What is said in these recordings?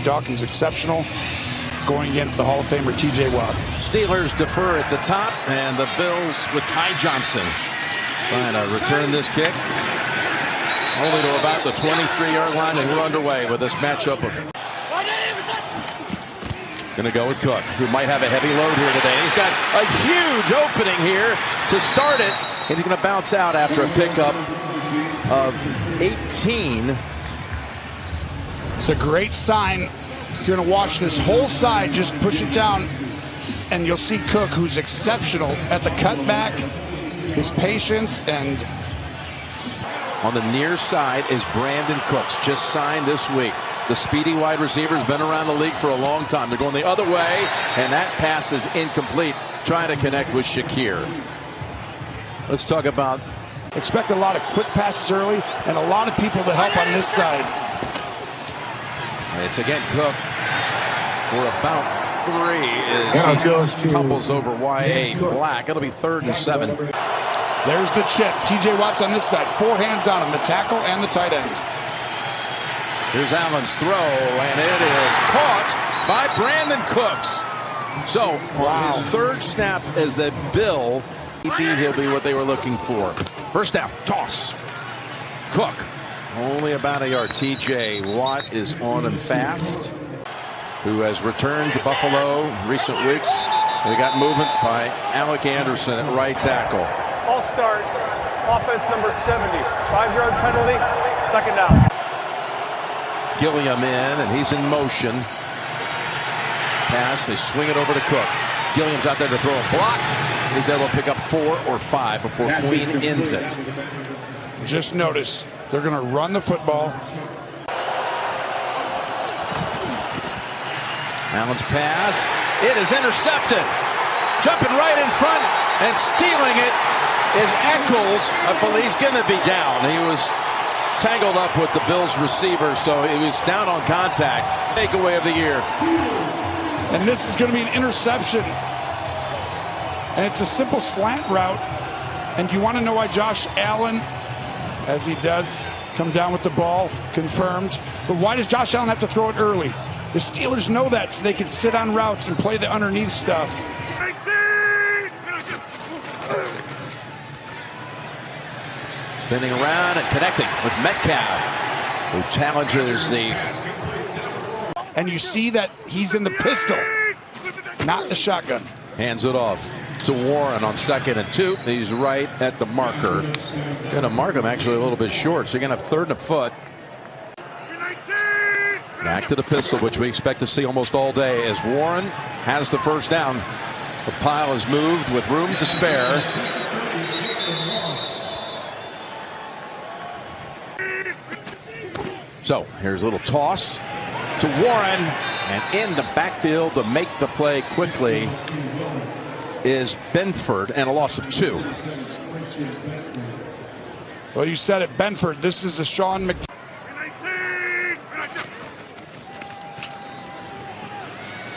Dawkins exceptional going against the Hall of Famer TJ Watt. Steelers defer at the top, and the Bills with Ty Johnson trying to return this kick only to about the 23-yard line, and we're underway with this matchup of going to go with Cook, who might have a heavy load here today. He's got a huge opening here to start it. He's going to bounce out after a pickup of 18. It's a great sign. You're going to watch this whole side just push it down, and you'll see Cook, who's exceptional at the cutback, his patience, and on the near side is Brandon Cooks, just signed this week. The speedy wide receiver has been around the league for a long time. They're going the other way, and that pass is incomplete, trying to connect with Shakir. Let's talk about. Expect a lot of quick passes early and a lot of people to help on this side. It's again Cook for about 3 as he tumbles over Y.A. Black. It'll be 3rd and 7. There's the chip. TJ Watt's on this side. 4 hands on him, the tackle and the tight end. Here's Allen's throw, and it is caught by Brandon Cooks. So on his 3rd snap as a Bill, he'll be what they were looking for. First down, toss. Cook, only about a yard. TJ Watt is on him fast, who has returned to Buffalo in recent weeks. They got movement by Alec Anderson at right tackle. All start, offense number 70. 5-yard penalty, 2nd down. Gilliam in, and he's in motion. Pass, they swing it over to Cook. Gilliam's out there to throw a block. He's able to pick up 4 or 5 before Queen ends it. Just notice, they're going to run the football. Allen's pass, it is intercepted. Jumping right in front and stealing it is Eccles. I believe he's going to be down. He was tangled up with the Bills receiver, so he was down on contact. Takeaway of the year. And this is going to be an interception. And it's a simple slant route. And you want to know why Josh Allen, as he does, come down with the ball, confirmed. But why does Josh Allen have to throw it early? The Steelers know that, so they can sit on routes and play the underneath stuff. Spinning around and connecting with Metcalf, who challenges the. And you see that he's in the pistol, not the shotgun. Hands it off to Warren on 2nd and 2. He's right at the marker. Going to mark him actually a little bit short, so you're going to have 3rd and a foot. Back to the pistol, which we expect to see almost all day as Warren has the 1st down. The pile is moved with room to spare. So here's a little toss to Warren, and in the backfield to make the play quickly is Benford, and a loss of 2. Well, you said it, Benford. This is a Sean Mc.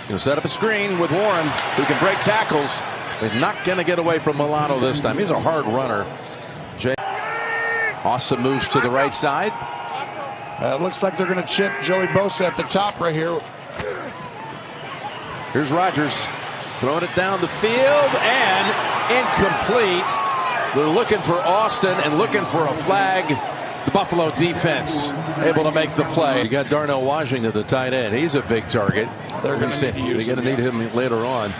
Going to set up a screen with Warren, who can break tackles. He's not going to get away from Milano this time. He's a hard runner. Austin moves to the right side. It looks like they're going to chip Joey Bosa at the top right here. Here's Rodgers throwing it down the field, and incomplete. They're looking for Austin and looking for a flag. The Buffalo defense able to make the play. You got Darnell Washington, the tight end. He's a big target. They're going to need him later on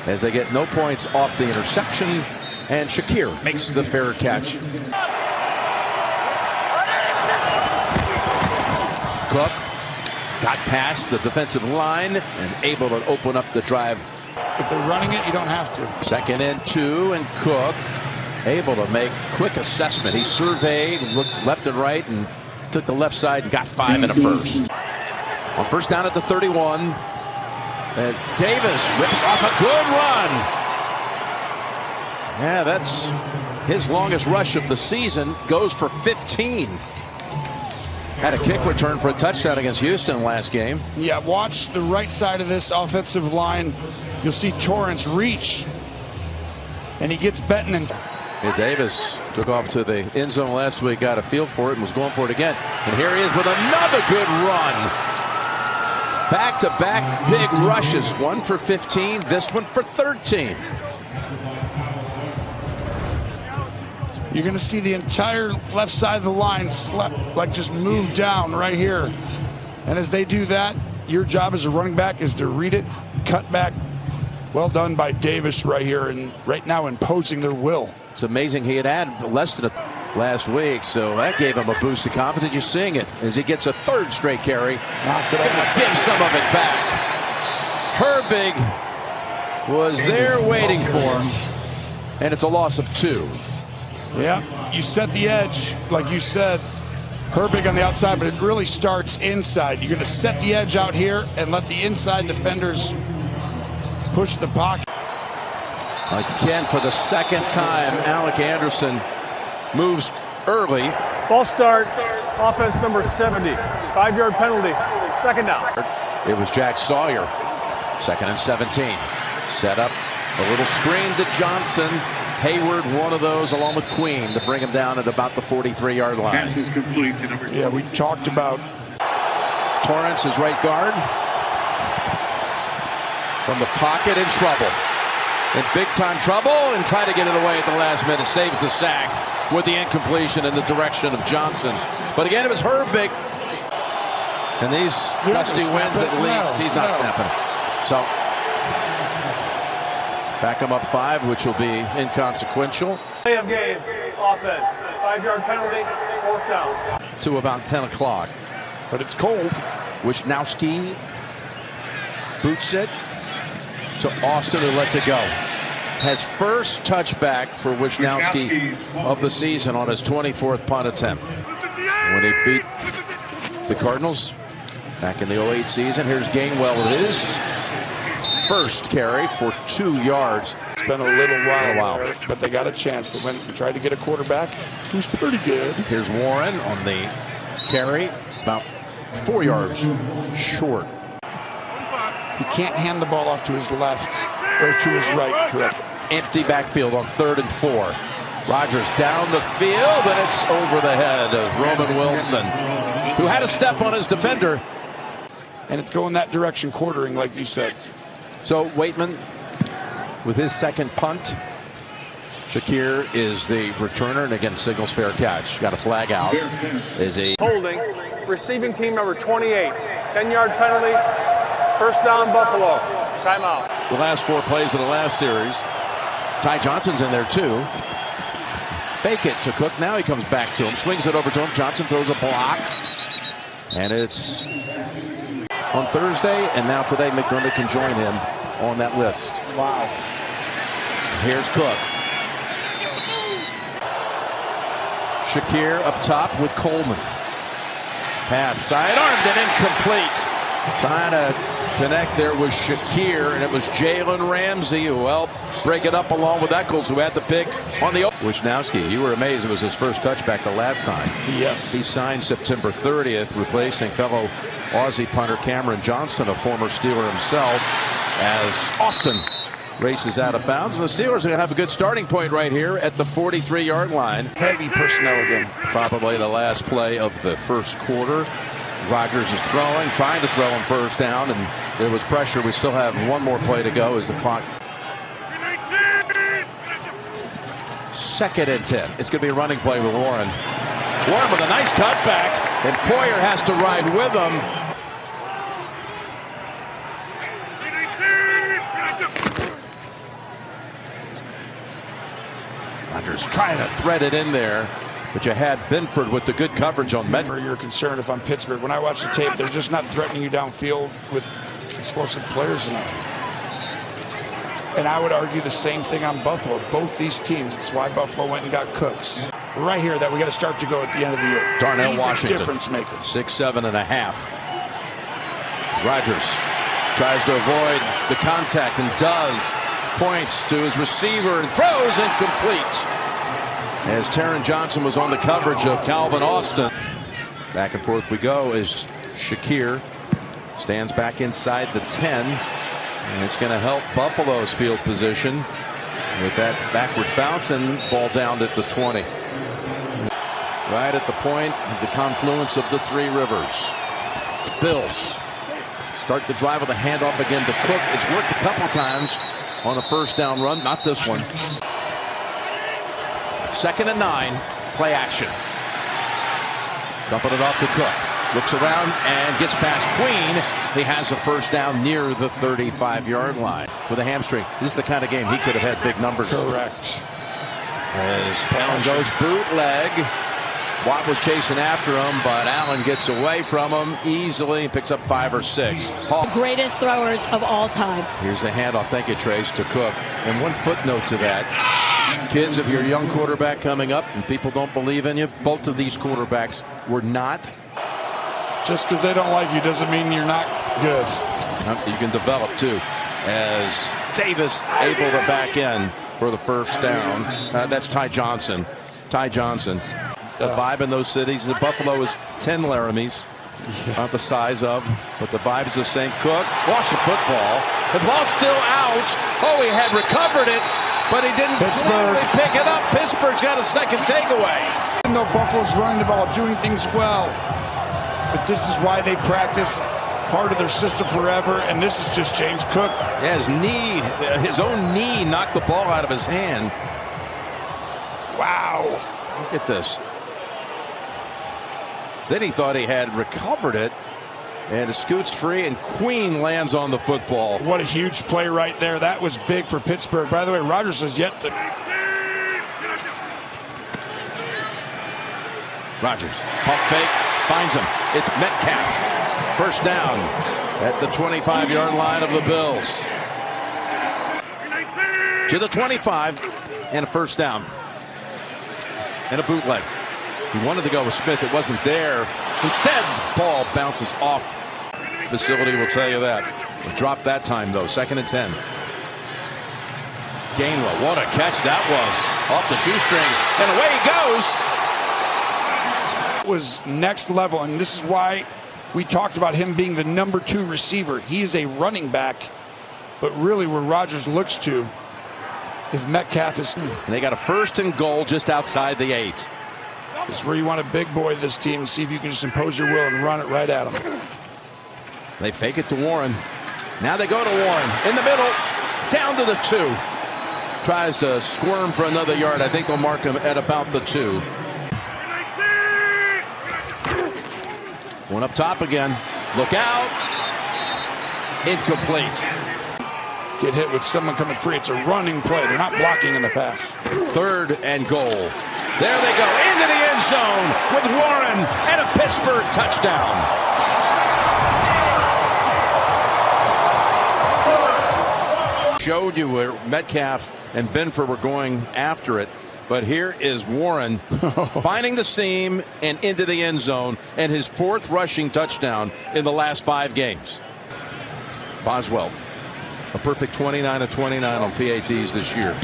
as they get no points off the interception, and Shakir makes the fair catch. Cook got past the defensive line and able to open up the drive. If they're running it, you don't have to. 2nd and 2, and Cook able to make quick assessment. He surveyed, looked left and right, and took the left side and got 5 in a first. On 1st down at the 31, as Davis rips off a good run. Yeah, that's his longest rush of the season. Goes for 15. Had a kick return for a touchdown against Houston last game. Yeah, watch the right side of this offensive line. You'll see Torrance reach, and he gets Benton. And yeah, Davis took off to the end zone last week, got a feel for it, and was going for it again. And here he is with another good run. Back-to-back big rushes. One for 15, this one for 13. You're going to see the entire left side of the line just move down right here. And as they do that, your job as a running back is to read it, cut back. Well done by Davis right here, and right now imposing their will. It's amazing he had less than a last week, so that gave him a boost of confidence. You're seeing it as he gets a third straight carry. Give some of it back. Herbig was there waiting for him, and it's a loss of 2. Yeah, you set the edge, like you said. Herbig on the outside, but it really starts inside. You're going to set the edge out here and let the inside defenders push the pocket. Again, for the second time, Alec Anderson moves early. False start, offense number 70. 5-yard penalty, second down. It was Jack Sawyer, 2nd and 17. Set up a little screen to Johnson. Hayward, one of those, along with Queen, to bring him down at about the 43-yard line. Pass is complete to number 26. Yeah, we talked about Torrance is right guard. From the pocket, in trouble. In big-time trouble, and try to get it away at the last minute. Saves the sack with the incompletion in the direction of Johnson. But again, it was Herbig. And these gusty winds at least. He's not snapping it. So back him up 5, which will be inconsequential. Play of game, offense. 5-yard penalty, 4th down. To about 10 o'clock. but it's cold. Wisnowski boots it to Austin, who lets it go. Has first touchback for Wisnowski of the season on his 24th punt attempt. When he beat the Cardinals back in the 08 season. Here's Gainwell with his first carry for 2 yards. It's been a little while, there, but they got a chance. They went and tried to get a quarterback who's pretty good. Here's Warren on the carry, about 4 yards short. He can't hand the ball off to his left or to his right, correct. Empty backfield on 3rd and 4. Rodgers down the field, and it's over the head of Roman Wilson, who had a step on his defender. And it's going that direction, quartering, like you said. So Waitman with his second punt. Shakir is the returner, and again signals fair catch. Got a flag out. Is a holding. Receiving team number 28. 10-yard penalty. First down, Buffalo. Timeout. The last 4 plays of the last series. Ty Johnson's in there too. Fake it to Cook. Now he comes back to him. Swings it over to him. Johnson throws a block. And it's on Thursday, and now today McDermott can join him on that list. Wow. Here's Cook. Shakir up top with Coleman. Pass sidearmed and incomplete. Trying to connect there was Shakir, and it was Jalen Ramsey who helped break it up along with Eccles, who had the pick on the Wisnowski. You were amazed it was his first touchback the last time. Yes. He signed September 30th, replacing fellow Aussie punter Cameron Johnston, a former Steeler himself, as Austin races out of bounds. And the Steelers are going to have a good starting point right here at the 43-yard line. Heavy personnel again. Probably the last play of the first quarter. Rodgers is throwing, trying to throw him first down, and there was pressure. We still have one more play to go as the clock. 2nd and 10. It's going to be a running play with Warren. Warren with a nice cutback, and Poyer has to ride with him. Rodgers trying to thread it in there. But you had Benford with the good coverage on Medford. You're concerned if I'm Pittsburgh. When I watch the tape, they're just not threatening you downfield with explosive players enough. And I would argue the same thing on Buffalo. Both these teams. That's why Buffalo went and got Cooks. Right here that we got to start to go at the end of the year. Darnell He's Washington. A difference maker. 6'7.5". Rodgers tries to avoid the contact and does. Points to his receiver and throws incomplete. As Taron Johnson was on the coverage of Calvin Austin. Back and forth we go as Shakir stands back inside the 10. And it's going to help Buffalo's field position with that backwards bounce and ball down at the 20. Right at the point of the confluence of the 3 rivers. Bills Start the drive with a handoff again to Cook. It's worked a couple times on a first down run. Not this one. 2nd and 9. Play action. Dumping it off to Cook. Looks around and gets past Queen. He has a first down near the 35-yard line with a hamstring. This is the kind of game he could have had big numbers. Correct. As Allen goes bootleg. Watt was chasing after him, but Allen gets away from him easily and picks up 5 or 6. The greatest throwers of all time. Here's a handoff. Thank you, Trace, to Cook. And one footnote to that. Kids, if you're a young quarterback coming up and people don't believe in you, both of these quarterbacks were not. Just because they don't like you doesn't mean you're not good. You can develop, too. As Davis able to back in for the first down. That's Ty Johnson. Ty Johnson. The vibe in those cities. The Buffalo is 10 Laramies. Not the size of, but the vibe is the same. Cook lost the football. The ball's still out. Oh, he had recovered it, but he didn't clearly pick it up. Pittsburgh's got a second takeaway. Even though Buffalo's running the ball, doing things well, but this is why they practice part of their system forever, and this is just James Cook. Yeah, his own knee knocked the ball out of his hand. Wow. Look at this. Then he thought he had recovered it, and it scoots free, and Queen lands on the football. What a huge play right there. That was big for Pittsburgh. By the way, Rodgers has yet to. Rodgers, pump fake, finds him. It's Metcalf. First down at the 25-yard line of the Bills. To the 25, and a first down. And a bootleg. He wanted to go with Smith. It wasn't there. Instead, ball bounces off. Facility will tell you that. Dropped that time, though. 2nd and 10. Gainwell. What a catch that was. Off the shoestrings. And away he goes. It was next level, and this is why we talked about him being the number 2 receiver. He is a running back, but really where Rodgers looks to is Metcalf is. And they got a 1st and goal just outside the 8. This is where you want a big boy this team and see if you can just impose your will and run it right at him. They fake it to Warren. Now they go to Warren. In the middle. Down to the 2. Tries to squirm for another yard. I think they'll mark him at about the 2. One up top again. Look out. Incomplete. Get hit with someone coming free. It's a running play. They're not blocking in the pass. 3rd and goal. There they go into the end zone with Warren and a Pittsburgh touchdown. Showed you where Metcalf and Benford were going after it. But here is Warren finding the seam and into the end zone, and his 4th rushing touchdown in the last 5 games. Boswell, a perfect 29 of 29 on PATs this year.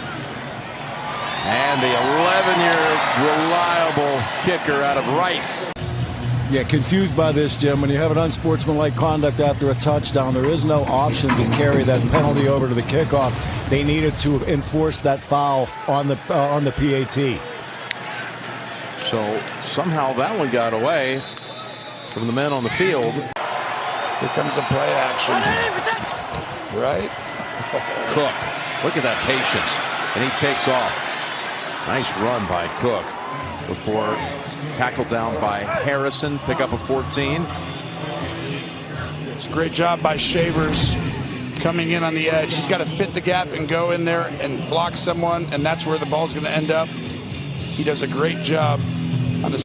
And the 11-year reliable kicker out of Rice. Yeah, confused by this, Jim. When you have an unsportsmanlike conduct after a touchdown, there is no option to carry that penalty over to the kickoff. They needed to enforce that foul on the PAT. So somehow that one got away from the men on the field. Here comes a play action. Right? Cook. Look at that patience. And he takes off. Nice run by Cook before tackled down by Harrison. Pick up a 14. It's a great job by Shavers coming in on the edge. He's got to fit the gap and go in there and block someone, and that's where the ball's going to end up. He does a great job on this.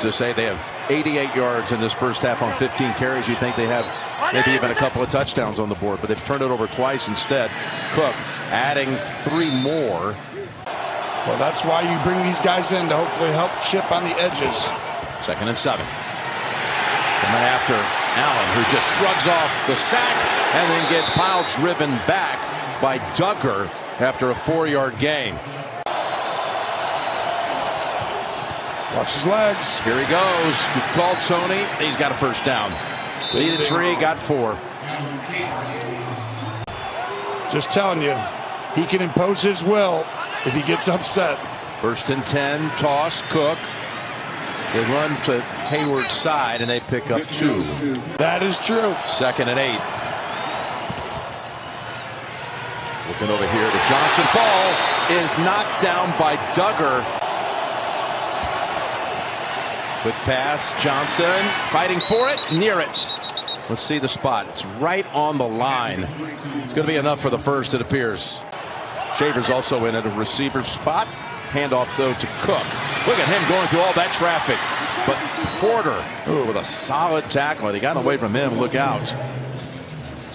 To say they have 88 yards in this first half on 15 carries, you'd think they have maybe even a couple of touchdowns on the board, but they've turned it over twice instead. Cook adding 3 more. Well, that's why you bring these guys in to hopefully help chip on the edges. 2nd and 7. Coming after Allen, who just shrugs off the sack and then gets pile driven back by Duggar after a 4-yard gain. Watch his legs. Here he goes. Good call, Tony. He's got a first down. Needed 3, got 4. Just telling you, he can impose his will if he gets upset. 1st and 10, toss, Cook. They run to Hayward's side, and they pick up 2. That is true. 2nd and 8. Looking over here to Johnson. Ball is knocked down by Duggar. Quick pass. Johnson fighting for it. Near it. Let's see the spot. It's right on the line. It's going to be enough for the first, it appears. Shaver's also in at a receiver spot. Handoff, though, to Cook. Look at him going through all that traffic. But Porter, with a solid tackle. He got away from him. Look out.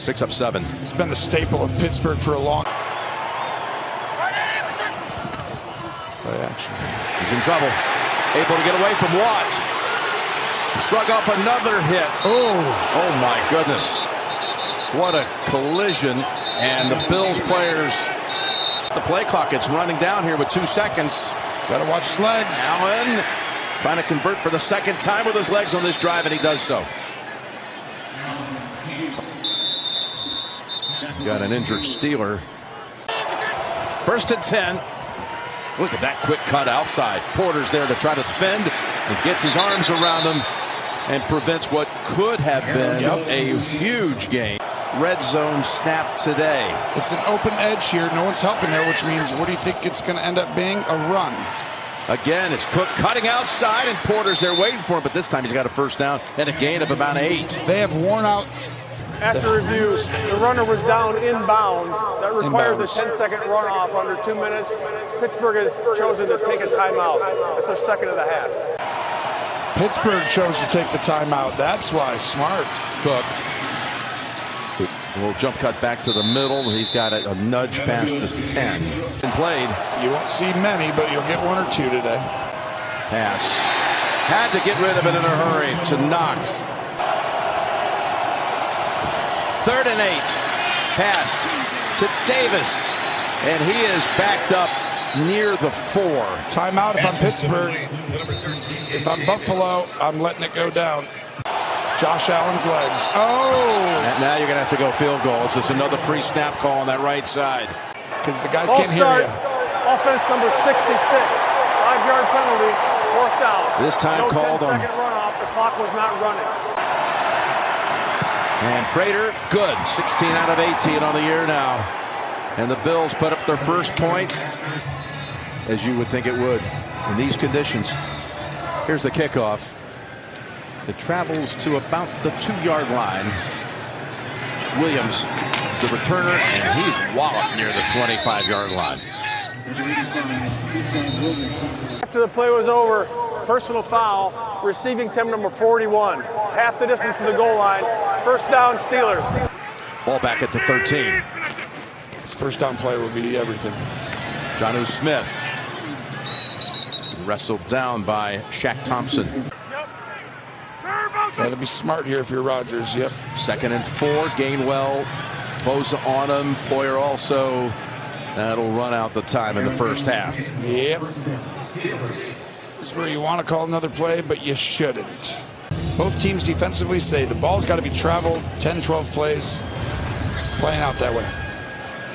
Picks up 7. He's been the staple of Pittsburgh for a long time. He's in trouble. Able to get away from Watt. Shrug off another hit. Oh my goodness. What a collision. And the Bills players, the play clock, it's running down here with 2 seconds. Got to watch his legs. Allen trying to convert for the second time with his legs on this drive, and he does so. Got an injured Steeler. 1st and 10. Look at that quick cut outside. Porter's there to try to defend and gets his arms around him and prevents what could have been a huge game. Red zone snap today. It's an open edge here. No one's helping there, which means what do you think it's going to end up being? A run. Again, it's Cook cutting outside, and Porter's there waiting for him, but this time he's got a 1st down and a gain of about 8. They have worn out. After review, the runner was down inbounds. That requires a 10-second runoff under 2 minutes. Pittsburgh has chosen to take a timeout. That's their 2nd of the half. Pittsburgh chose to take the timeout. That's why. Smart. Cook. A little jump cut back to the middle. He's got a nudge past the 10. And played. You won't see many, but you'll get 1 or 2 today. Pass. Had to get rid of it in a hurry to Knox. 3rd and 8. Pass to Davis. And he is backed up near the 4. Timeout if I'm Pittsburgh. If I'm Buffalo, I'm letting it go down. Josh Allen's legs. And now you're going to have to go field goal. This is another pre-snap call on that right side. Because the guys can't hear you. Offense number 66. 5-yard penalty. 4th down. This time called on. 10-second runoff. The clock was not running. And Prater, good. 16 out of 18 on the year now. And the Bills put up their first points, as you would think it would, in these conditions. Here's the kickoff. It travels to about the 2-yard line. Williams is the returner, and he's walloped near the 25-yard line. After the play was over, personal foul, receiving team number 41. It's half the distance to the goal line. 1st down, Steelers. Ball back at the 13. This 1st down play will be everything. Jonnu Smith. Wrestled down by Shaq Thompson. Got to be smart here if you're Rodgers. 2nd and 4. Gainwell. Bosa on him. Poyer also. That'll run out the time in the 1st half. This is where you want to call another play, but you shouldn't. Both teams defensively say the ball's got to be traveled 10, 12 plays. Playing out that way.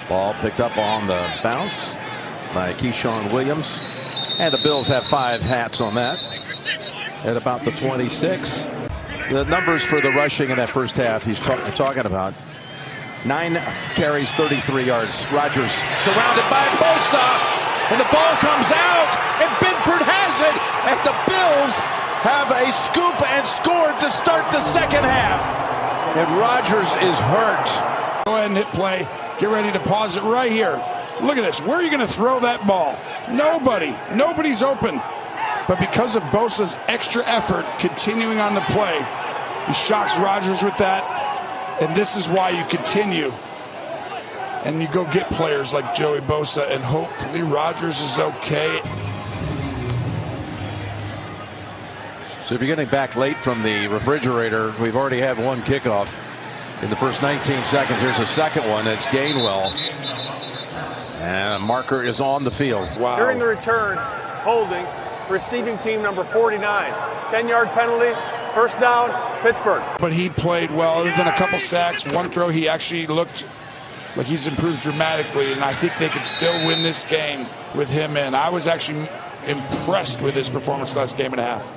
Ball picked up on the bounce by Keon Williams. And the Bills have 5 hats on that. At about the 26. The numbers for the rushing in that 1st half he's talking about. 9 carries, 33 yards. Rodgers surrounded by Bosa. And the ball comes out. And Benford has it. And the Bills have a scoop and score to start the 2nd half. And Rodgers is hurt. Go ahead and hit play. Get ready to pause it right here. Look at this. Where are you going to throw that ball? Nobody. Nobody's open. But because of Bosa's extra effort continuing on the play, he shocks Rodgers with that. And this is why you continue. And you go get players like Joey Bosa, and hopefully Rodgers is okay. So if you're getting back late from the refrigerator, we've already had 1 kickoff in the first 19 seconds. Here's a 2nd one. That's Gainwell. And a marker is on the field. Wow. During the return, holding, receiving team number 49. 10-yard penalty. 1st down, Pittsburgh. But he played well. Other than a couple sacks, 1 throw, he actually looked like he's improved dramatically. And I think they could still win this game with him in. I was actually impressed with his performance last game and a half.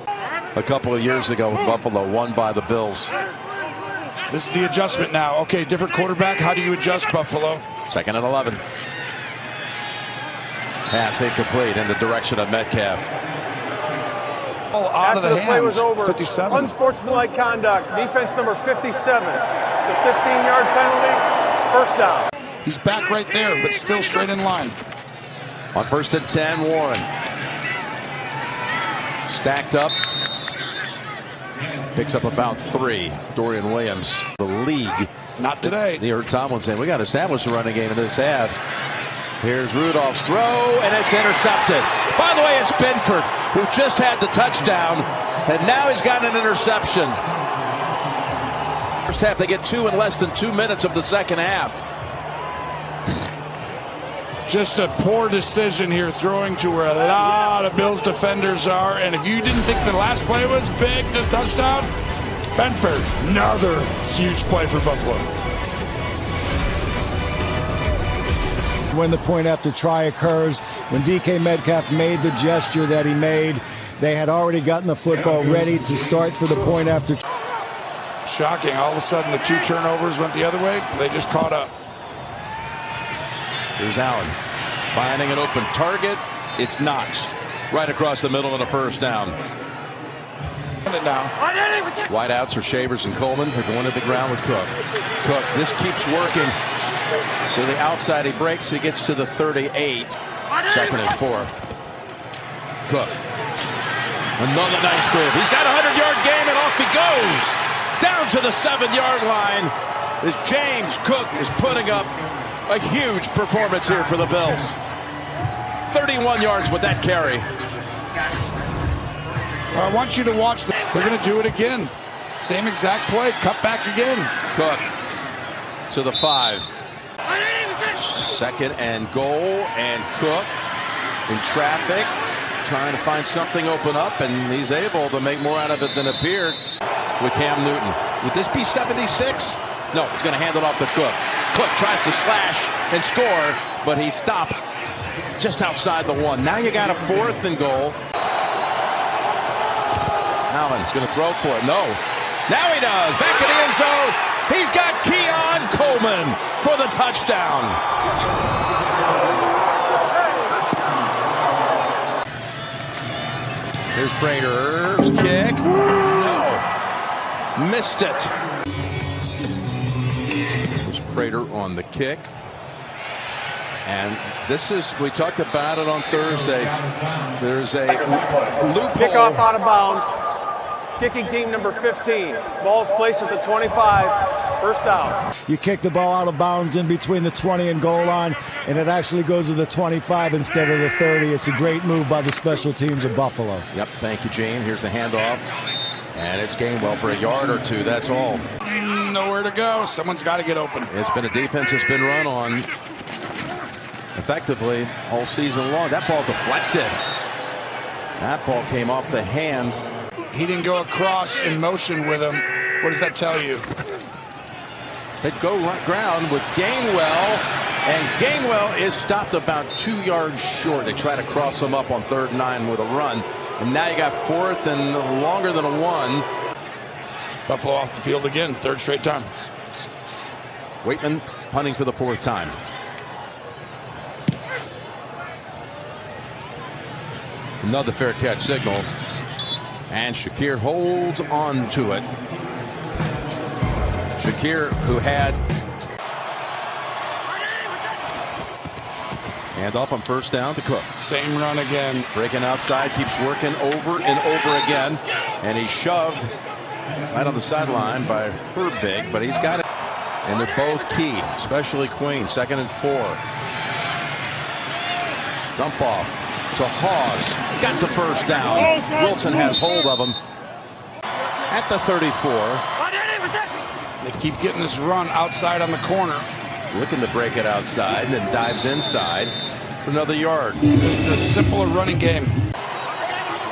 a couple of years ago when Buffalo won by the Bills. This is the adjustment now. Okay, different quarterback. How do you adjust, Buffalo? 2nd and 11. Pass incomplete in the direction of Metcalf. Oh, out of the play was hands. over, 57. unsportsmanlike conduct. Defense number 57. It's a 15-yard penalty. First down. He's back right there, but still straight in line. On 1st and 10, Warren. Stacked up. Picks up about 3. Dorian Williams, the league. Not today. You heard Tomlin saying, we got to establish a running game in this half. Here's Rudolph's throw, and it's intercepted. By the way, it's Benford, who just had the touchdown, and now he's got an interception. First half, they get 2 in less than 2 minutes of the second half. Just a poor decision here, throwing to where a lot of Bills defenders are. And if you didn't think the last play was big, the touchdown, Benford, another huge play for Buffalo. When the point after try occurs, when DK Metcalf made the gesture that he made, they had already gotten the football ready to start for the point after. Shocking. All of a sudden, the 2 turnovers went the other way. They just caught up. Here's Allen finding an open target. It's Knox right across the middle and a first down. Wideouts are Shavers and Coleman. They're going to the ground with Cook. Cook, this keeps working. To the outside, he breaks. He gets to the 38. 2nd and 4. Cook. Another nice move. He's got a 100-yard game, and off he goes. Down to the 7-yard line. As James Cook is putting up a huge performance here for the Bills. 31 yards with that carry. I want you to watch. They're going to do it again. Same exact play. Cut back again. Cook to the 5. 2nd and goal, and Cook in traffic, trying to find something open up, and he's able to make more out of it than appeared with Cam Newton. Would this be 76? No, he's going to hand it off to Cook. Cook tries to slash and score, but he stopped just outside the 1. Now you got a 4th and goal. Allen's going to throw for it. No. Now he does. Back in the end zone. He's got Keon Coleman for the touchdown. Here's Prater's kick. No. Missed it. There's Prater on the kick. And this is, we talked about it on Thursday. There's a loophole. Kickoff out of bounds. Kicking team number 15. Ball's placed at the 25. First down. You kick the ball out of bounds in between the 20 and goal line, and it actually goes to the 25 instead of the 30. It's a great move by the special teams of Buffalo. Yep, thank you, Gene. Here's the handoff. And it's Gainwell for a yard or 2. That's all. Nowhere to go. Someone's got to get open. It's been a defense that's been run on effectively all season long. That ball deflected. That ball came off the hands. He didn't go across in motion with him. What does that tell you? They'd go ground with Gainwell, and Gainwell is stopped about 2 yards short. They try to cross him up on 3rd and 9 with a run, and now you got 4th and longer than a 1. Buffalo off the field again, 3rd straight time. Waitman punting for the 4th time. Another fair catch signal, and Shakir holds on to it. Shakir, who had handoff on 1st down to Cook. Same run again. Breaking outside, keeps working over and over again, and he's shoved right on the sideline by Herbig, but he's got it. And they're both key, especially Queen. 2nd and 4. Dump off to Hawes. Got the first down. Wilson has hold of him at the 34. They keep getting this run outside on the corner. Looking to break it outside, and then dives inside for another yard. This is a simpler running game.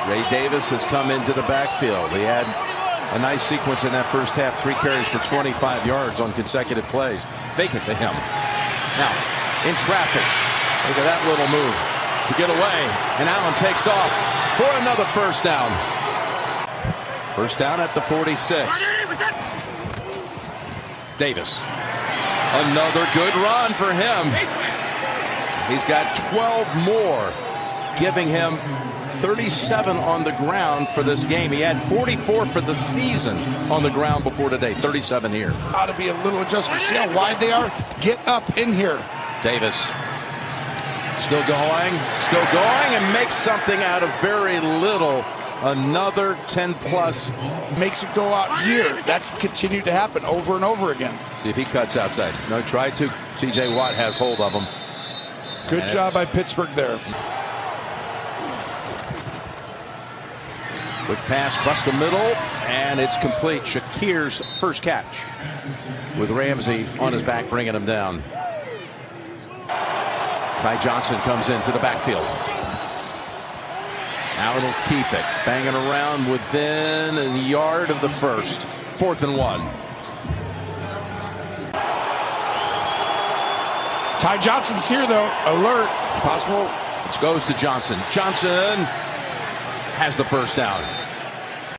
Ray Davis has come into the backfield. He had a nice sequence in that first half. 3 carries for 25 yards on consecutive plays. Fake it to him. Now, in traffic. Look at that little move to get away. And Allen takes off for another first down. First down at the 46. Davis. Another good run for him. He's got 12 more, giving him 37 on the ground for this game. He had 44 for the season on the ground before today. 37 here. Ought to be a little adjustment. See how wide they are? Get up in here. Davis still going, and makes something out of very little. Another 10-plus. Makes it go out here. That's continued to happen over and over again. See if he cuts outside. No, tried to. T.J. Watt has hold of him. Good job by Pittsburgh there. Quick pass across the middle, and it's complete. Shakir's first catch, with Ramsey on his back bringing him down. Ty Johnson comes into the backfield. Allen will keep it. Banging around within a yard of the first. 4th and 1. Ty Johnson's here, though. Alert. Possible. It goes to Johnson. Johnson has the first down.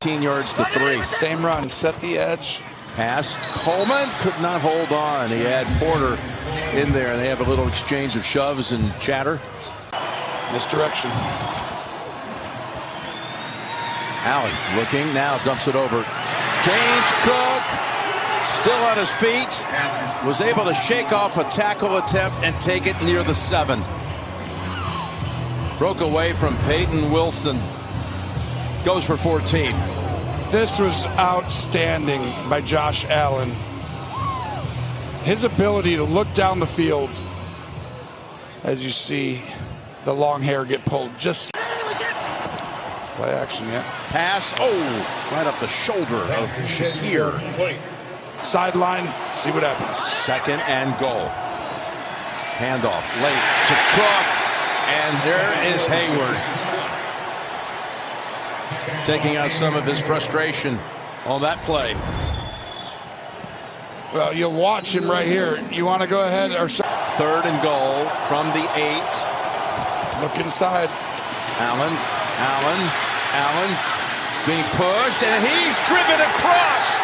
15 yards to 3. Same run. Set the edge. Pass. Coleman could not hold on. He had Porter in there. They have a little exchange of shoves and chatter. Misdirection. Allen looking now, dumps it over. James Cook still on his feet, was able to shake off a tackle attempt and take it near the 7. Broke away from Peyton Wilson. Goes for 14. This was outstanding by Josh Allen. His ability to look down the field as you see the long hair get pulled. Just play action, yeah. Pass, right off the shoulder of Shakir. Sideline, see what happens. 2nd and goal. Handoff late to Cook, and there is Hayward. Taking out some of his frustration on that play. Well, you'll watch him right here. You want to go ahead or 3rd and goal from the 8. Look inside. Allen being pushed, and he's driven across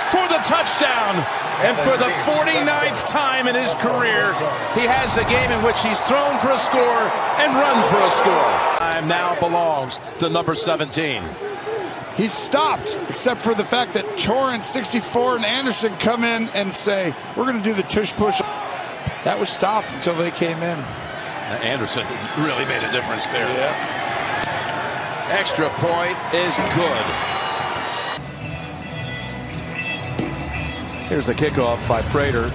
for the touchdown. And for the 49th time in his career, he has a game in which he's thrown for a score and run for a score. Time now belongs to number 17. He's stopped, except for the fact that Torrance, 64, and Anderson come in and say, we're going to do the tush-push. That was stopped until they came in. Anderson really made a difference there. Yeah. Extra point is good. Here's the kickoff by Prater.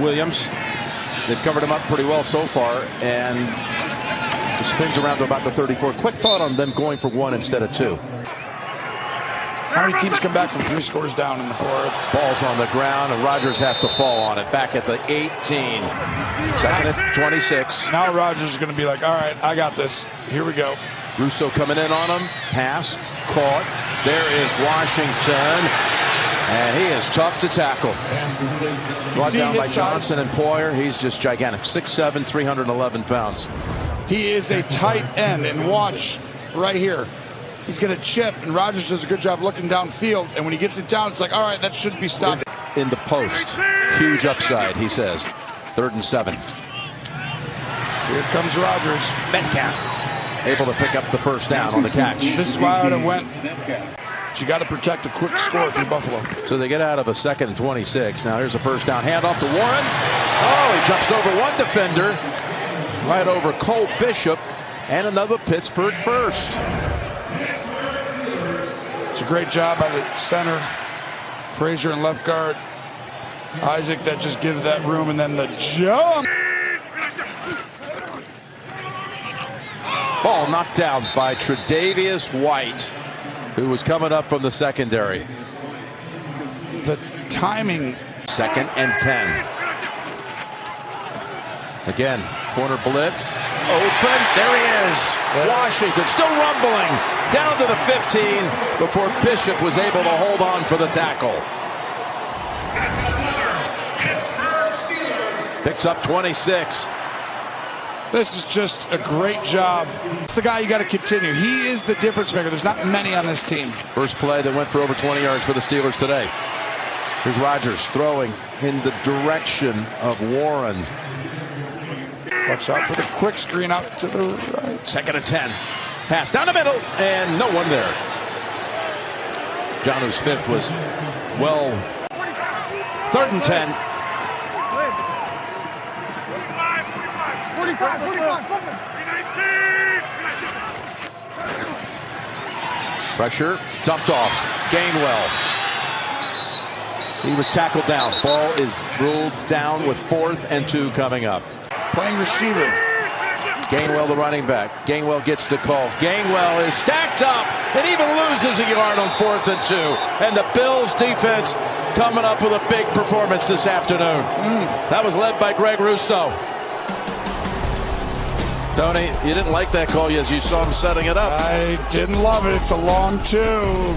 Williams. They've covered him up pretty well so far, and he spins around to about the 34. Quick thought on them going for 1 instead of 2. How many teams come back from 3 scores down in the 4th? Ball's on the ground, and Rodgers has to fall on it. Back at the 18. 2nd and 26. Now Rodgers is going to be like, all right, I got this. Here we go. Russo coming in on him. Pass. Caught. There is Washington. And he is tough to tackle. Brought down by Johnson and Poyer. He's just gigantic. 6'7", 311 pounds. He is a tight end. And watch right here. He's going to chip, and Rodgers does a good job looking downfield. And when he gets it down, it's like, all right, that shouldn't be stopped. In the post. Huge upside, he says. 3rd and 7. Here comes Rodgers. Metcalf able to pick up the first down on the catch. This is why I would have went. But you got to protect a quick score if you're Buffalo. So they get out of a 2nd and 26. Now here's a first down. Handoff to Warren. Oh, he jumps over one defender. Right over Cole Bishop. And another Pittsburgh first. It's a great job by the center. Frazier and left guard. Isaac that just gives that room, and then the jump. Ball knocked down by Tre'Davious White, who was coming up from the secondary. The timing. 2nd and 10. Again, corner blitz. Open. There he is. Washington still rumbling. Down to the 15 before Bishop was able to hold on for the tackle. Picks up 26. This is just a great job. It's the guy you got to continue. He is the difference maker. There's not many on this team. First play that went for over 20 yards for the Steelers today. Here's Rodgers throwing in the direction of Warren. Watch out for the quick screen out to the right. 2nd and 10. Pass down the middle, and no one there. Jonnu Smith was well. 3rd and 10. 45. Pressure dumped off. Gainwell. He was tackled down. Ball is ruled down with 4th and 2 coming up. Playing receiver. Gainwell, the running back. Gainwell gets the call. Gainwell is stacked up and even loses a yard on 4th and 2. And the Bills defense coming up with a big performance this afternoon. That was led by Greg Rousseau. Tony, you didn't like that call as you saw him setting it up. I didn't love it. It's a long 2.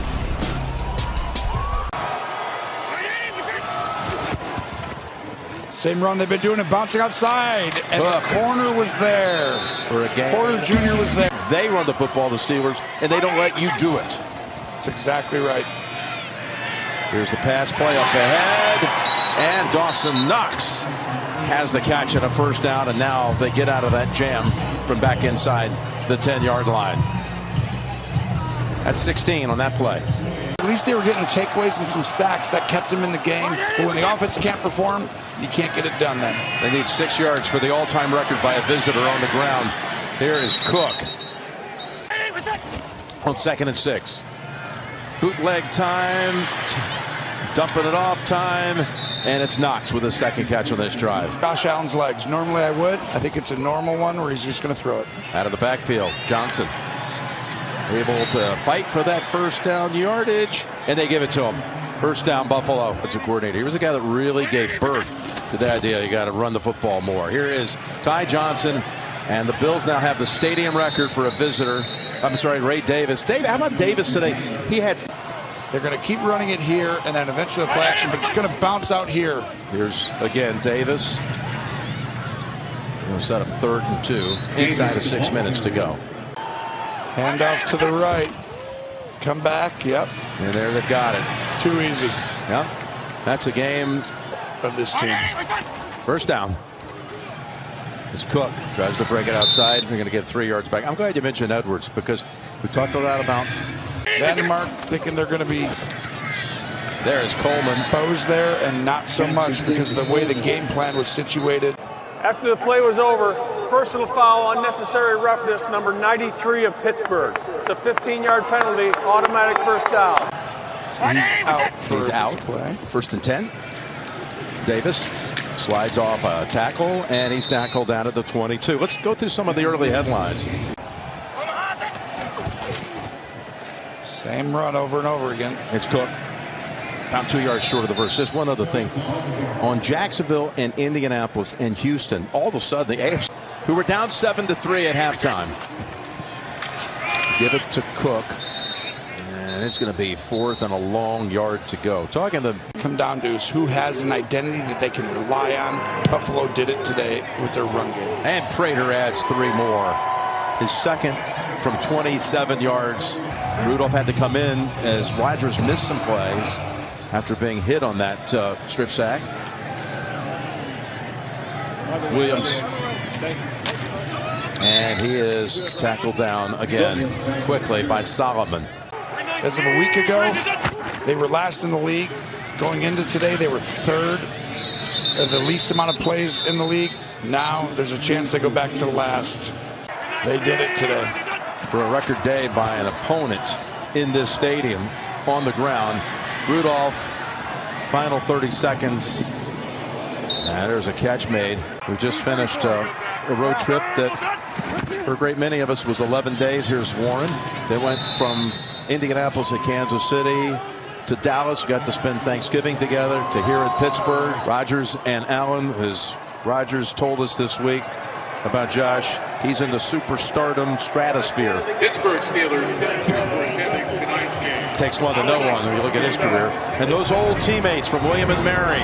Same run they've been doing it, bouncing outside. And the corner was there. For a game. Porter Jr. was there. They run the football, the Steelers, and they don't let you do it. That's exactly right. Here's the pass play up ahead. And Dawson Knox has the catch and a first down, and now they get out of that jam from back inside the 10-yard line. That's 16 on that play. At least they were getting takeaways and some sacks that kept them in the game. But when the offense can't perform, you can't get it done then. They need 6 yards for the all-time record by a visitor on the ground. Here is Cook on 2nd and 6. Bootleg time. Dumping it off time. And it's Knox with his 2nd catch on this drive. Josh Allen's legs. Normally I would. I think it's a normal one where he's just going to throw it. Out of the backfield, Johnson able to fight for that first down yardage, and they give it to him. First down, Buffalo. It's a coordinator. He was a guy that really gave birth to the idea you got to run the football more. Here is Ty Johnson, and the Bills now have the stadium record for a visitor. I'm sorry, Ray Davis. Dave, how about Davis today? He had. They're going to keep running it here and then eventually play action, but it's going to bounce out here. Here's, again, Davis. We'll set up 3rd and 2 inside of 6 minutes to go. Handoff to the right. Come back, yep. And there they've got it. Too easy. Yep. That's a game of this team. First down. It's Cook. Tries to break it outside. We're going to get 3 yards back. I'm glad you mentioned Edwards because we talked a lot about Denmark thinking they're going to be. There is Coleman. Exposed there and not so much because of the way the game plan was situated. After the play was over, personal foul, unnecessary roughness, number 93 of Pittsburgh. It's a 15-yard penalty, automatic first down. He's out. Play. 1st and 10. Davis slides off a tackle, and he's tackled down at the 22. Let's go through some of the early headlines. Same run over and over again. It's Cook. About 2 yards short of the verse. Just one other thing. On Jacksonville and Indianapolis and Houston, all of a sudden, the AFC, who were down 7-3 at halftime, give it to Cook. And it's going to be 4th and a long yard to go. Talking to come down to is who has an identity that they can rely on. Buffalo did it today with their run game. And Prater adds 3 more. His 2nd from 27 yards. Rudolph had to come in as Rodgers missed some plays after being hit on that strip sack. Williams. And he is tackled down again quickly by Solomon. As of a week ago, they were last in the league. Going into today, they were 3rd as the least amount of plays in the league. Now there's a chance they go back to last. They did it today. For a record day by an opponent in this stadium on the ground. Rudolph, final 30 seconds. And there's a catch made. We just finished a road trip that for a great many of us was 11 days. Here's Warren. They went from Indianapolis to Kansas City to Dallas. Got to spend Thanksgiving together to here at Pittsburgh. Rodgers and Allen, as Rodgers told us this week about Josh, he's in the superstardom stratosphere. Pittsburgh Steelers for attending tonight's game. Takes one to know one when you look at his career. And those old teammates from William and Mary